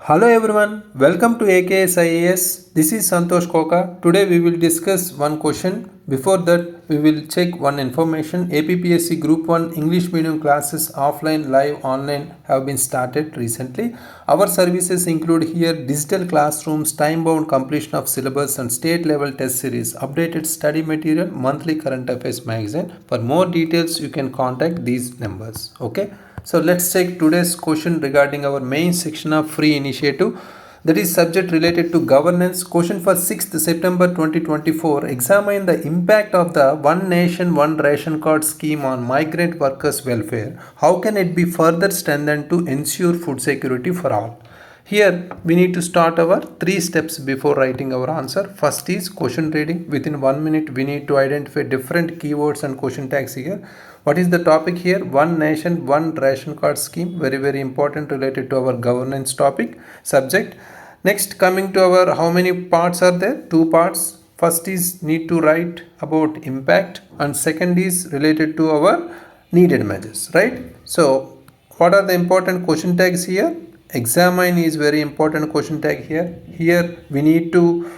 Hello everyone, welcome to AKS IAS. This is Santosh Koka. Today we will discuss one question. Before that, we will check one information. APPSC Group 1 English medium classes offline, live, online have been started recently. Our services include here digital classrooms, time-bound completion of syllabus and state-level test series, updated study material, monthly current affairs magazine. For more details, you can contact these numbers. Okay. So let's take today's question regarding our main section of free initiative, that is subject related to governance. Question for 6th September 2024. Examine the impact of the One Nation One Ration Card scheme on migrant workers' welfare. How can it be further strengthened to ensure food security for all? Here we need to start our 3 steps before writing our answer. First is question reading. Within 1 minute we need to identify different keywords and question tags here. What is the topic here? One Nation One Ration Card scheme, very important, related to our governance topic subject. Next, coming to our, how many parts are there? 2 parts. First is need to write about impact and second is related to our needed measures, right? So what are the important question tags here? Examine is very important question tag here. Here we need to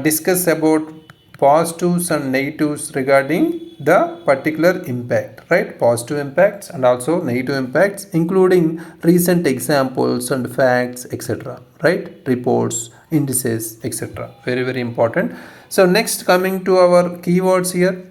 discuss about positives and negatives regarding the particular impact, right? Positive impacts and also negative impacts, including recent examples and facts, etc., right? Reports, indices, etc. Very important. So next, coming to our keywords here.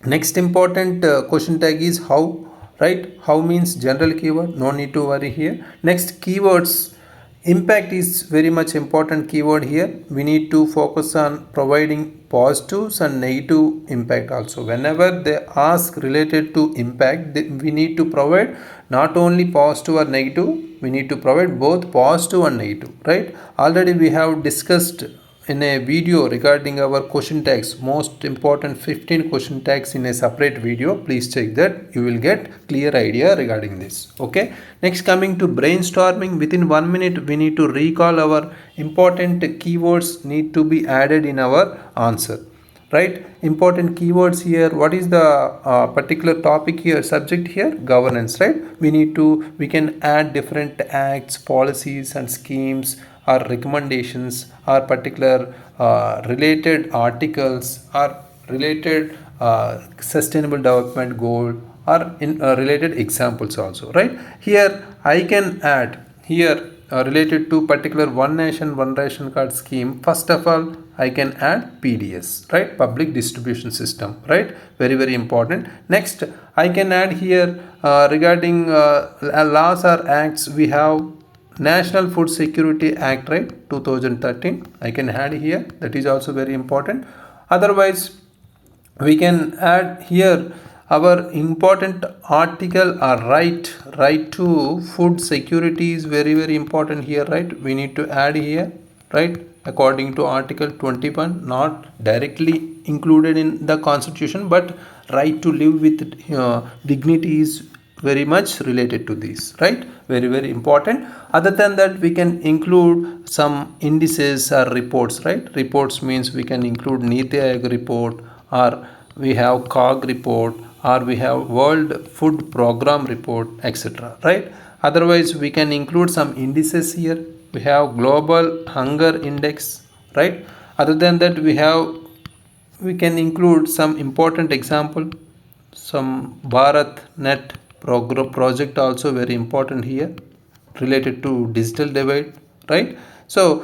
Next important question tag is how, right? How means general keyword, no need to worry here. Next, keywords. Impact is very much important keyword here. We need to focus on providing positives and negative impact also. Whenever they ask related to impact, we need to provide not only positive or negative, we need to provide both positive and negative, right? Already we have discussed in a video regarding our question tags, most important 15 question tags in a separate video. Please check that, you will get clear idea regarding this. Okay, next, coming to brainstorming. Within 1 minute we need to recall our important keywords need to be added in our answer, right? Important keywords here. What is the particular topic here, subject here? Governance, right? We can add different acts, policies and schemes or recommendations or particular related articles or related sustainable development goal or in related examples also, right? Here I can add here related to particular One Nation One Ration Card scheme. First of all, I can add PDS, right? Public distribution system, right? Very important. Next, I can add here regarding laws or acts. We have National Food Security Act, right? 2013. I can add here. That is also very important. Otherwise, we can add here our important article or right to food security is very important here, right? We need to add here, right? According to Article 21, not directly included in the Constitution, but right to live with dignity is very much related to this, right? Very important. Other than that, we can include some indices or reports, right? Reports means we can include Niti Aayog report, or we have COG report, or we have World Food Program report, etc., right? Otherwise, we can include some indices here. We have Global Hunger Index, right? Other than that, we can include some important example, some Bharat Net project also very important here, related to digital divide, right? So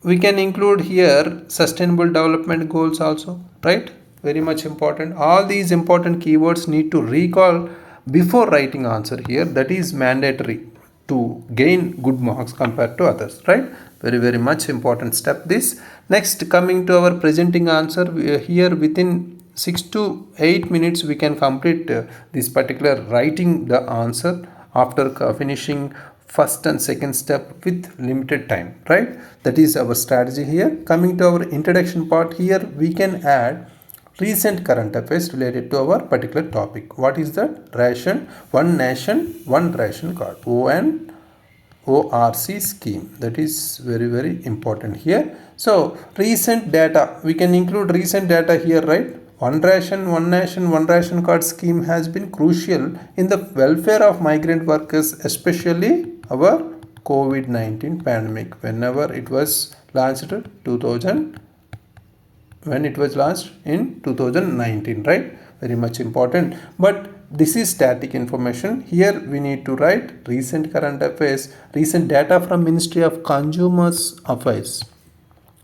we can include here sustainable development goals also, right? Very much important. All these important keywords need to recall before writing answer here. That is mandatory to gain good marks compared to others, right? Very much important step this. Next, coming to our presenting answer, here within 6 to 8 minutes we can complete this particular writing the answer after finishing first and second step with limited time, right? That is our strategy here. Coming to our introduction part, here we can add recent current affairs related to our particular topic. What is that? Ration, One Nation One Ration Card, ORC scheme. That is very important here. So recent data, we can include recent data here, right? One Nation, One Ration Card scheme has been crucial in the welfare of migrant workers, especially our COVID-19 pandemic. Whenever it was launched 2000, when it was launched in 2019, right? Very much important. But this is static information. Here we need to write recent current affairs, recent data from Ministry of Consumers Affairs.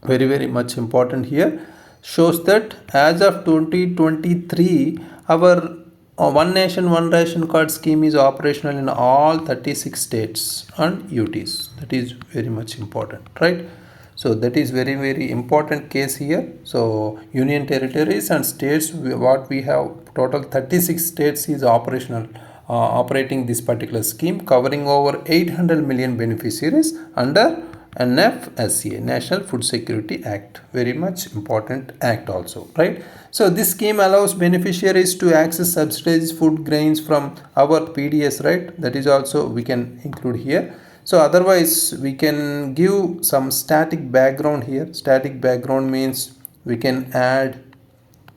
Very much important here. Shows that as of 2023, our one nation one ration card scheme is operational in all 36 states and UTs. That is very much important, right? So that is very important case here. So union territories and states, what we have, total 36 states is operational, operating this particular scheme, covering over 800 million beneficiaries under NFSA, National Food Security Act. Very much important act also, right? So this scheme allows beneficiaries to access subsidized food grains from our PDS, right? That is also we can include here. So otherwise we can give some static background here. Static background means we can add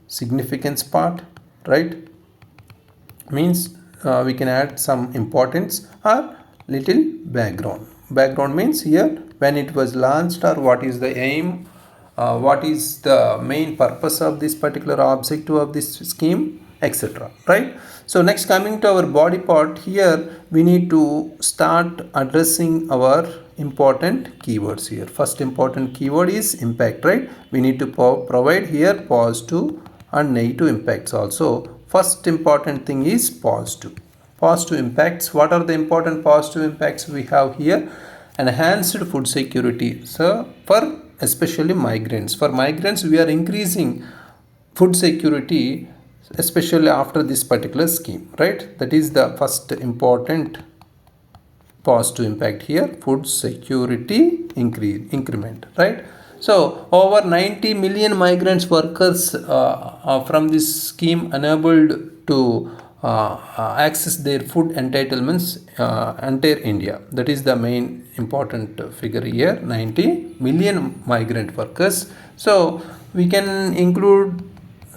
significance part, right? Means we can add some importance or little background. Background means here when it was launched, or what is the aim, what is the main purpose of this particular objective of this scheme, etc. Right? So next, coming to our body part, here we need to start addressing our important keywords here. First important keyword is impact, right? We need to provide here positive and negative impacts also. First important thing is positive. Positive impacts. What are the important positive impacts we have here? Enhanced food security. So for especially migrants. For migrants, we are increasing food security, especially after this particular scheme, right? That is the first important positive impact here. Food security increment, right? So over 90 million migrants workers from this scheme enabled to access their food entitlements entire India. That is the main important figure here, 90 million migrant workers. So we can include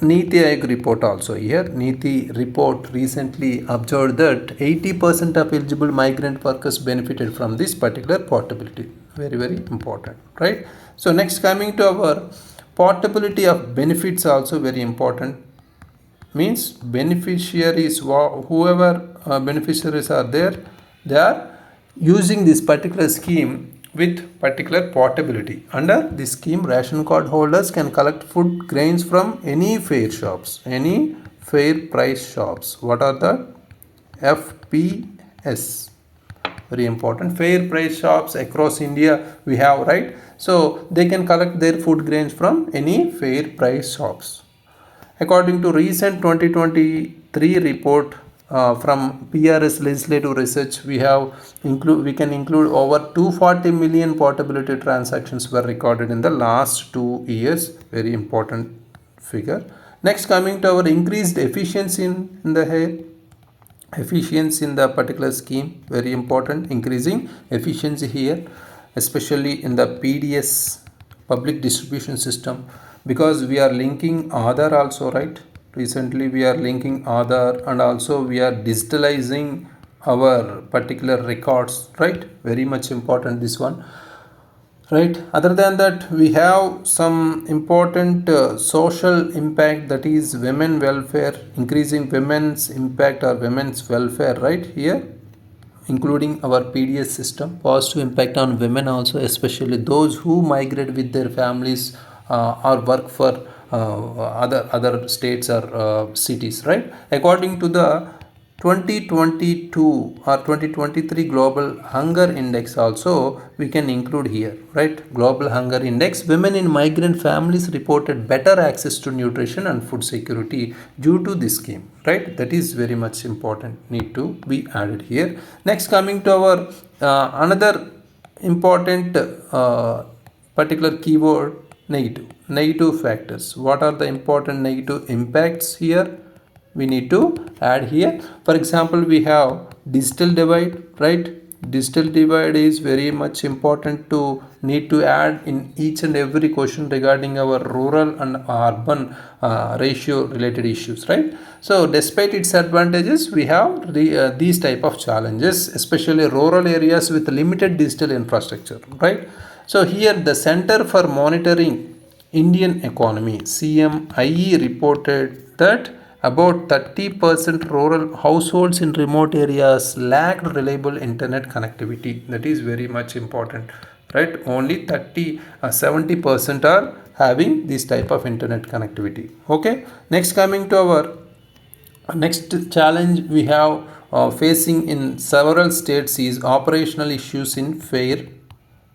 Niti Aayog report also here. Niti report recently observed that 80% of eligible migrant workers benefited from this particular portability. Very important, right? So next, coming to our portability of benefits, also very important. Means beneficiaries, whoever beneficiaries are there, they are using this particular scheme with particular portability. Under this scheme, ration card holders can collect food grains from any fair shops, any fair price shops. What are the FPS? Very important. Fair price shops across India we have, right? So they can collect their food grains from any fair price shops. According to recent 2023 report from PRS Legislative Research, we can include over 240 million portability transactions were recorded in the last 2 years. Very important figure. Next, coming to our increased efficiency in the particular scheme, very important. Increasing efficiency here, especially in the PDS, public distribution system, because we are linking Aadhaar also, right? Recently we are linking Aadhaar, and also we are digitalizing our particular records, right? Very much important, this one, right? Other than that, we have some important social impact, that is women welfare, increasing women's impact or women's welfare, right? Here including our PDS system, positive impact on women also, especially those who migrate with their families or work for other states or cities, right? According to the 2022 or 2023 Global Hunger Index also, we can include here, right? Global Hunger Index, women in migrant families reported better access to nutrition and food security due to this scheme, right? That is very much important, need to be added here. Next, coming to our another important particular keyword, negative factors. What are the important negative impacts here? We need to add here. For example, we have digital divide, right? digital divide is very much important to need to add in each and every question regarding our rural and urban ratio related issues, right? So despite its advantages, we have these type of challenges, especially rural areas with limited digital infrastructure, right? So here the Center for Monitoring Indian Economy, CMIE, reported that about 30% rural households in remote areas lacked reliable internet connectivity. That is very much important, right? Only 70% are having this type of internet connectivity. Okay, next coming to our next challenge we have facing in several states is operational issues in fair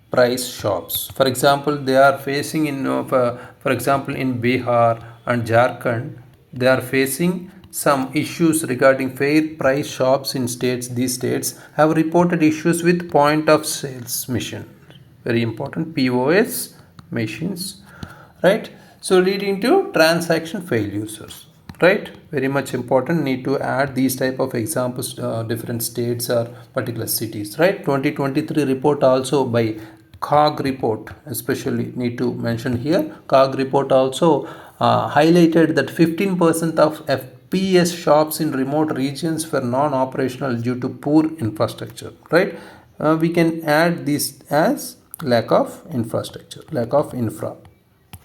price shops. For example, they are facing in for example in Bihar and Jharkhand, they are facing some issues regarding fair price shops in states. These states have reported issues with point of sales machine, very important, POS machines, right? So leading to transaction failures, right? Very much important, need to add these type of examples, different states or particular cities, right? 2023 report also by COG report, especially need to mention here. COG report also highlighted that 15% of FPS shops in remote regions were non-operational due to poor infrastructure, right? We can add this as lack of infrastructure, lack of infra,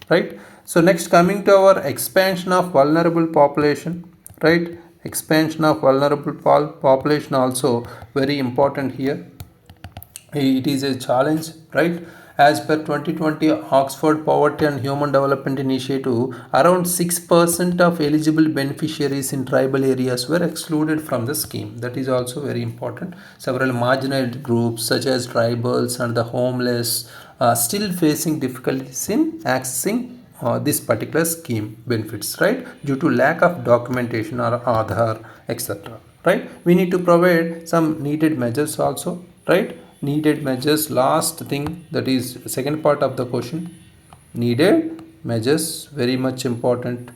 right? So next coming to our expansion of vulnerable population, right? Expansion of vulnerable population also very important here. It is a challenge, right? As per 2020 Oxford Poverty and Human Development Initiative, around 6% of eligible beneficiaries in tribal areas were excluded from the scheme. That is also very important. Several marginalized groups such as tribals and the homeless are still facing difficulties in accessing this particular scheme benefits, right? Due to lack of documentation or Aadhaar, etc. Right? We need to provide some needed measures also, right? Needed measures, last thing, that is second part of the question, needed measures, very much important,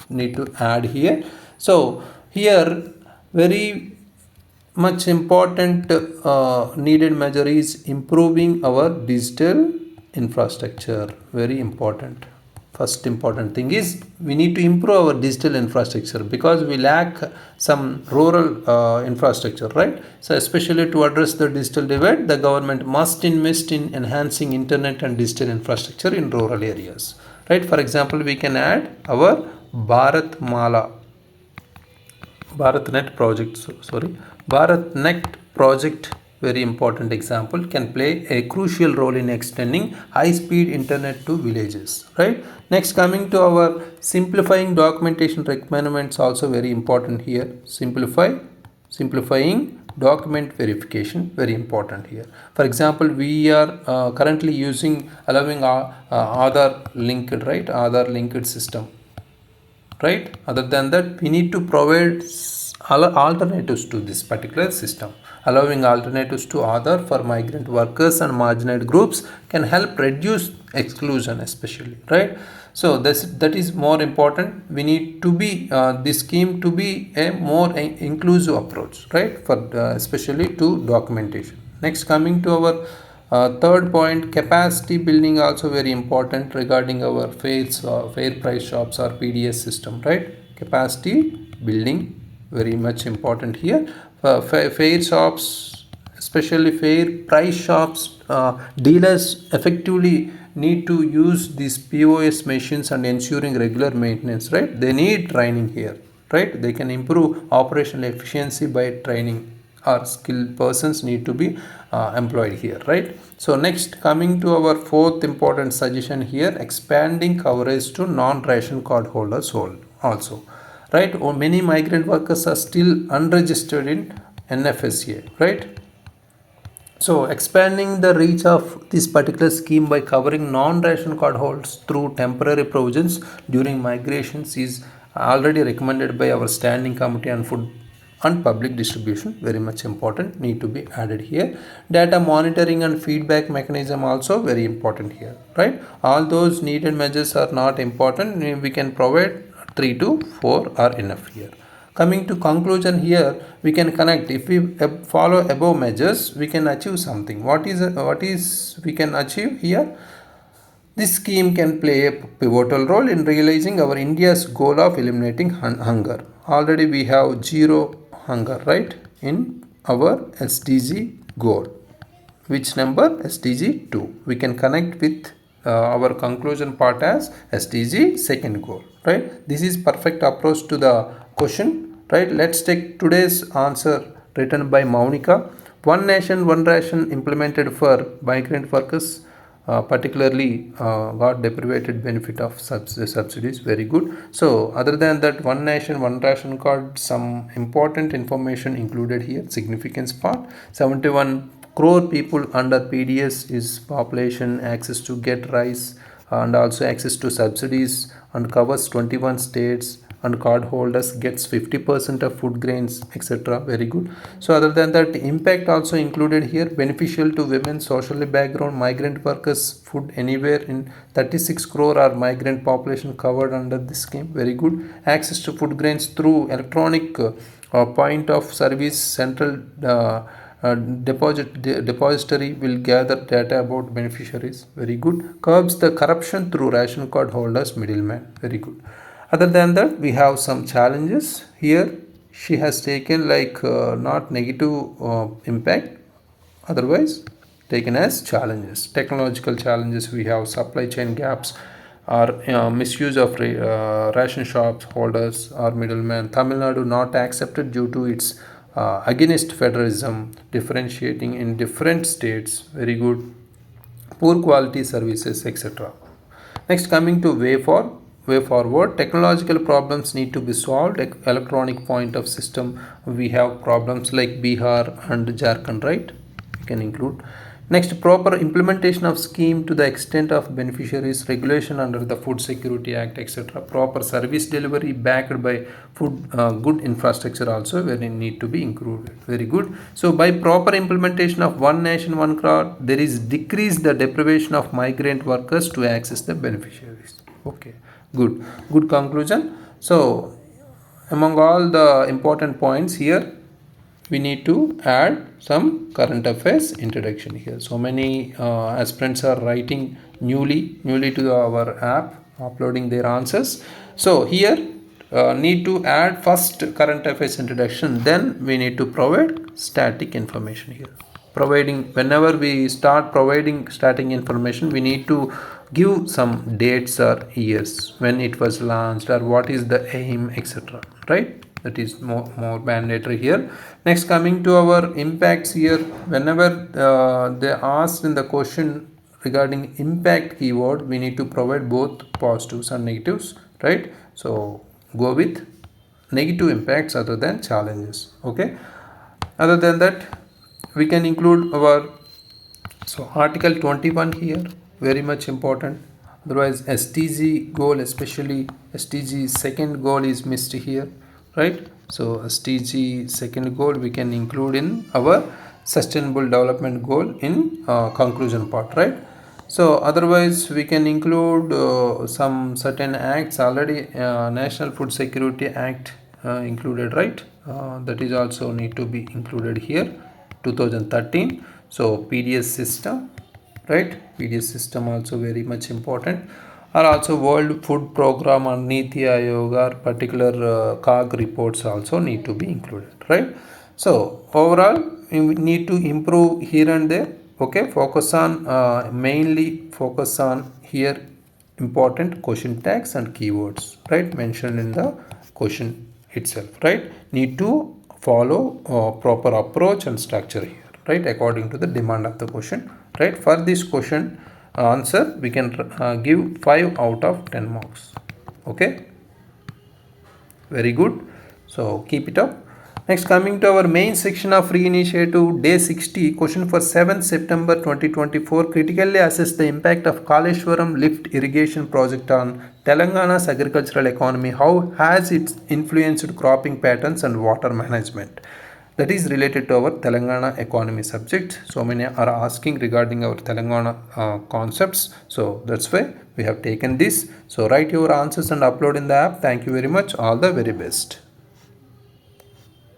need to add here. So here very much important needed measure is improving our digital infrastructure, very important. First important thing is we need to improve our digital infrastructure because we lack some rural infrastructure, right? So especially to address the digital divide, the government must invest in enhancing internet and digital infrastructure in rural areas, right? For example, we can add our BharatNet project, BharatNet project, very important example, can play a crucial role in extending high-speed internet to villages, right? Next, coming to our simplifying documentation requirements, also very important here. Simplifying document verification, very important here. For example, we are currently allowing Aadhaar linked, right? Aadhaar linked system, right? Other than that, we need to provide alternatives to this particular system. Allowing alternatives to Aadhaar for migrant workers and marginalized groups can help reduce exclusion, especially, right? So that is more important. We need to be this scheme to be a more inclusive approach, right? For especially to documentation. Next, coming to our third point, capacity building, also very important regarding our fair price shops or PDS system, right? Capacity building, very much important here. Fair shops, especially fair price shops, dealers effectively need to use these POS machines and ensuring regular maintenance, right? They need training here, right? They can improve operational efficiency by training, or skilled persons need to be employed here, right? So next, coming to our fourth important suggestion here, expanding coverage to non-ration card holders also, right? Or many migrant workers are still unregistered in NFSA, right? So expanding the reach of this particular scheme by covering non-ration card holders through temporary provisions during migrations is already recommended by our Standing Committee on Food and Public Distribution, very much important, need to be added here. Data monitoring and feedback mechanism also very important here, right? All those needed measures are not important. We can provide 3 to 4 are enough here. Coming to conclusion here, we can connect. If we follow above measures, we can achieve something. What is we can achieve here? This scheme can play a pivotal role in realizing our India's goal of eliminating hunger. Already we have zero hunger, right, in our SDG goal. Which number? SDG 2. We can connect with our conclusion part as SDG second goal, right? This is perfect approach to the question, right? Let's take today's answer written by Maunika. One nation, one ration implemented for migrant workers, particularly got deprived benefit of subsidies. Very good. So other than that, one nation, one ration card, some important information included here. Significance part: 71 crore people under PDS is population, access to get rice and also access to subsidies, and covers 21 states, and card holders gets 50% of food grains, etc. Very good. So other than that, impact also included here: beneficial to women, socially background, migrant workers, food anywhere in 36 crore are migrant population covered under this scheme. Very good. Access to food grains through electronic point of service central depository will gather data about beneficiaries. Very good. Curbs the corruption through ration card holders middleman. Very good. Other than that, we have some challenges here. She has taken like not negative impact, otherwise taken as challenges. Technological challenges, we have supply chain gaps or misuse of ration shops holders or middleman. Tamil Nadu not accepted due to its against federalism, differentiating in different states. Very good. Poor quality services, etc. Next, coming to way forward, technological problems need to be solved. Electronic point of system, we have problems like Bihar and Jharkhand, right? We can include. Next, proper implementation of scheme to the extent of beneficiaries, regulation under the Food Security Act, etc. Proper service delivery backed by food good infrastructure also very need to be included. Very good. So by proper implementation of one nation one card, there is decrease the deprivation of migrant workers to access the beneficiaries. Okay, good conclusion. So among all the important points here, we need to add some current affairs introduction here. So many aspirants are writing newly to our app, uploading their answers. So here need to add first current affairs introduction, then we need to provide static information here. Providing, whenever we start providing static information, we need to give some dates or years when it was launched or what is the aim, etc. Right? That is more mandatory here. Next, coming to our impacts here, whenever they asked in the question regarding impact keyword, we need to provide both positives and negatives, right? So go with negative impacts other than challenges. Okay. Other than that, we can include our article 21 here, very much important. Otherwise, SDG goal, especially SDG second goal, is missed here, right? So SDG second goal we can include in our sustainable development goal in conclusion part, right? So otherwise we can include some certain acts already. National Food Security Act included, right? That is also need to be included here, 2013. So PDS system, right? PDS system also very much important. Or also World Food Program and Niti Aayog or particular COG reports also need to be included, right? So overall we need to improve here and there. Okay, focus on mainly focus on here important question tags and keywords, right, mentioned in the question itself, right? Need to follow proper approach and structure here, right, according to the demand of the question, right? For this question answer we can give 5 out of 10 marks. Okay, very good. So keep it up. Next, coming to our main section of free initiative, day 60, question for 7th September 2024. Critically assess the impact of Kaleshwaram lift irrigation project on Telangana's agricultural economy. How has it influenced cropping patterns and water management? That is related to our Telangana economy subject. So many are asking regarding our Telangana concepts. So that's why we have taken this. So write your answers and upload in the app. Thank you very much. All the very best.